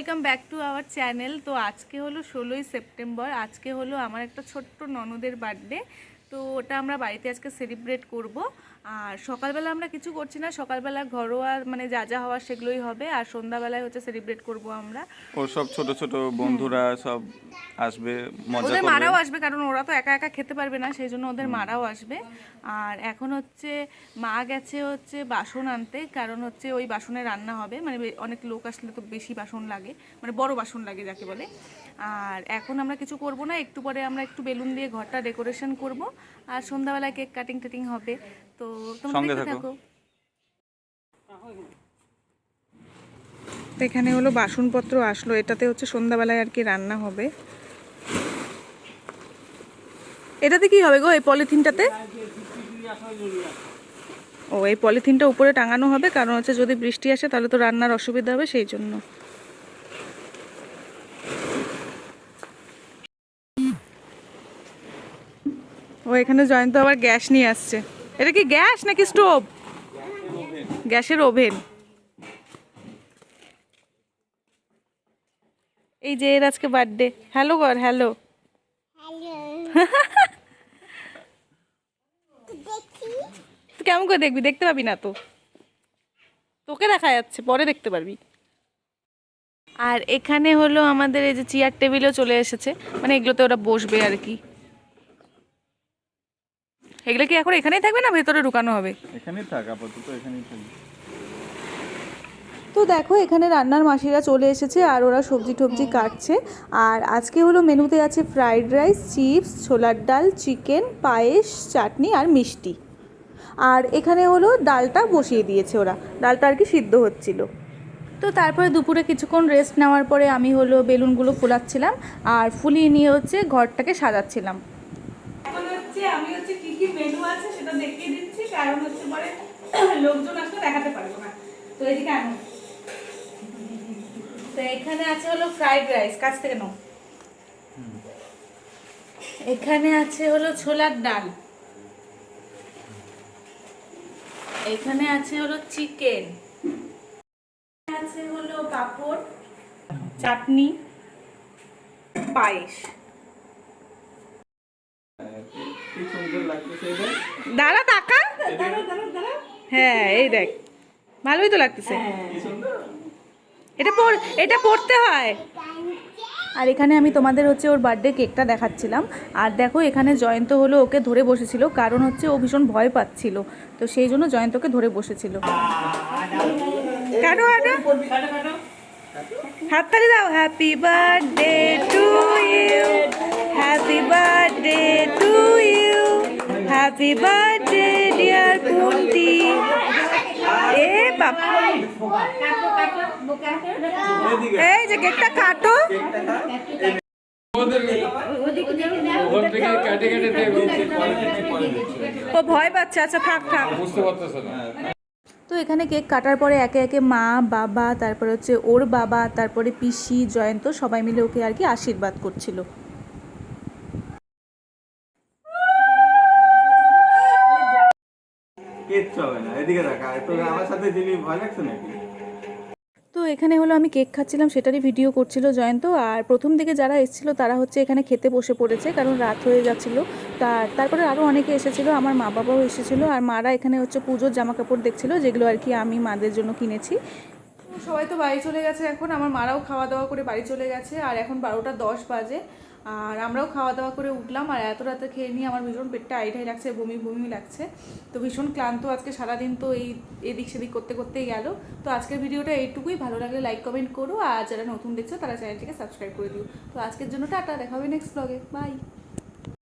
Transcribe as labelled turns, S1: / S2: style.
S1: Welcome back to our channel. তো আজকে হলো 16ই সেপ্টেম্বর। আজকে হলো আমার একটা ছোট্ট ননদের বার্থডে। তো ওটা আমরা বাড়িতে আজকে সেলিব্রেট করব। আর সকালবেলা আমরা কিছু করছি না, সকালবেলা ঘরোয়া মানে যা যা হওয়ার সেগুলোই হবে। আর সন্ধ্যাবেলায় হচ্ছে সেলিব্রেট করব আমরা।
S2: ও সব ছোট ছোট বন্ধুরা সব আসবে, মজা
S1: ওদের
S2: করবে।
S1: মারাও আসবে, কারণ ওরা তো একা একা খেতে পারবে না, সেই জন্য ওদের মারাও আসবে। আর এখন হচ্ছে মা গেছে হচ্ছে বাসন আনতে, কারণ হচ্ছে ওই বাসনে রান্না হবে। মানে অনেক লোক আসলে তো বেশি বাসন লাগে, মানে বড় বাসন লাগে যাকে বলে। আর এখন আমরা কিছু করব না, একটু পরে আমরা একটু বেলুন দিয়ে ঘরটা ডেকোরেশন করব। আর সন্ধ্যাবেলায় কেক কাটিং টেটিং হবে। তো তোমরা দেখতে থাকো। এখানে হলো বাসনপত্র আসলো, এটাতে হচ্ছে সন্ধ্যাবেলায় আর কি রান্না হবে। এটাতে কি হবে গো, এই পলিথিনটাতে? ও, এই পলিথিনটা উপরে টাঙানো হবে, কারণ হচ্ছে যদি বৃষ্টি আসে তাহলে তো রান্নার অসুবিধা হবে, সেই জন্য। ও এখানে জয়ন্ত আবার গ্যাস নিয়ে আসছে। এটা কি গ্যাস নাকি স্টোভ? গ্যাসের ওভেন। এই যে এর আজকে বার্থডে। হ্যালো কর, হ্যালো। কেমন করে দেখবি? দেখতে পাবি না তো, তোকে দেখা যাচ্ছে, পরে দেখতে পারবি। আর এখানে হলো আমাদের এই যে চেয়ার টেবিলও চলে এসেছে, মানে এগুলোতে ওরা বসবে আর কি। এগুলো কি এখন এখানেই থাকবে না ভেতরে ঢুকানো হবে?
S2: এখানেই থাক, আপাতত এখানেই থাকবে।
S1: তো দেখো এখানে রান্নার মাসিরা চলে এসেছে, আর ওরা সবজি টবজি কাটছে। আর আজকে হলো মেনুতে আছে ফ্রাইড রাইস, চিপস, ছোলার ডাল, চিকেন, পায়েস, চাটনি আর মিষ্টি। আর এখানে হলো ডালটা বসিয়ে দিয়েছে ওরা, ডালটা আর কি সিদ্ধ হচ্ছিল। তো তারপরে দুপুরে কিছুক্ষণ রেস্ট নেওয়ার পরে আমি হলো বেলুনগুলো ফোলাচ্ছিলাম, আর ফুলিয়ে নিয়ে হচ্ছে ঘরটাকে সাজাচ্ছিলাম। এখন হচ্ছে আমি হচ্ছে কি কি মেনু আছে সেটা দেখিয়ে দিচ্ছি, কারণ হচ্ছে পরে লোকজন আসলে দেখাতে পারবো না। তো এদিকে আনো। তো এখানে আছে হলো ফ্রাইড রাইস, কাছ থেকে নাও। এখানে আছে হলো ছোলার ডাল, এখানে আছে হলো চিকেন, আছে হলো পাঁপড়, চাটনি, পায়েস। দাঁড়া টাকা, হ্যাঁ এই দেখ, ভালোই তো লাগতেছে। এটা পড়তে হয়। আর এখানে আমি তোমাদের হচ্ছে ওর বার্থডে কেকটা দেখাচ্ছিলাম। আর দেখো এখানে জয়ন্ত হলো ওকে ধরে বসেছিল, কারণ হচ্ছে ও ভীষণ ভয় পাচ্ছিল, তো সেই জন্য জয়ন্তকে ধরে বসেছিল। কাটো কাটো, হাততালি দাও। Happy birthday to you, happy birthday to you, happy birthday dear Punti. এ বাবা, এই যে কেকটা কাটো। ও ভয় পাচ্ছে, আচ্ছা থাক থাক। তো এখানে কেক কাটার পরে একে একে মা, বাবা, তারপরে হচ্ছে ওর বাবা, তারপরে পিসি, জয়ন্ত সবাই মিলে ওকে আর কি আশীর্বাদ করছিল। তো এখানে হলো আমি কেক খাচ্ছিলাম, সেটারই ভিডিও করছিল জয়ন্ত। আর প্রথম দিকে যারা এসেছিলো তারা হচ্ছে এখানে খেতে বসে পড়েছে, কারণ রাত হয়ে যাচ্ছিলো। তারপরে আরও অনেকে এসেছিলো, আমার মা বাবাও এসেছিলো। আর মারা এখানে হচ্ছে পুজোর জামা কাপড় দেখছিলো, যেগুলো আর কি আমি মাদের জন্য কিনেছি। সবাই তো বাড়ি চলে গেছে এখন, আমার মারাও খাওয়া দাওয়া করে বাড়ি চলে গেছে। আর এখন 12টা 10 বাজে, আর আমরাও খাওয়া দাওয়া করে উঠলাম। আর এত রাতে খেয়ে নিয়ে আমার ভীষণ পেটটা আইটাই লাগছে, বমি বমি লাগছে। তো ভীষণ ক্লান্ত আজকে সারাদিন, তো এদিক সেদিক করতে করতেই গেল। তো আজকের ভিডিওটা এইটুকুই, ভালো লাগলে লাইক কমেন্ট করো, আর যারা নতুন দেখছো তারা চ্যানেলটিকে সাবস্ক্রাইব করে দিও। তো আজকের জন্য টাটা, দেখা হবে নেক্সট ব্লগে, বাই।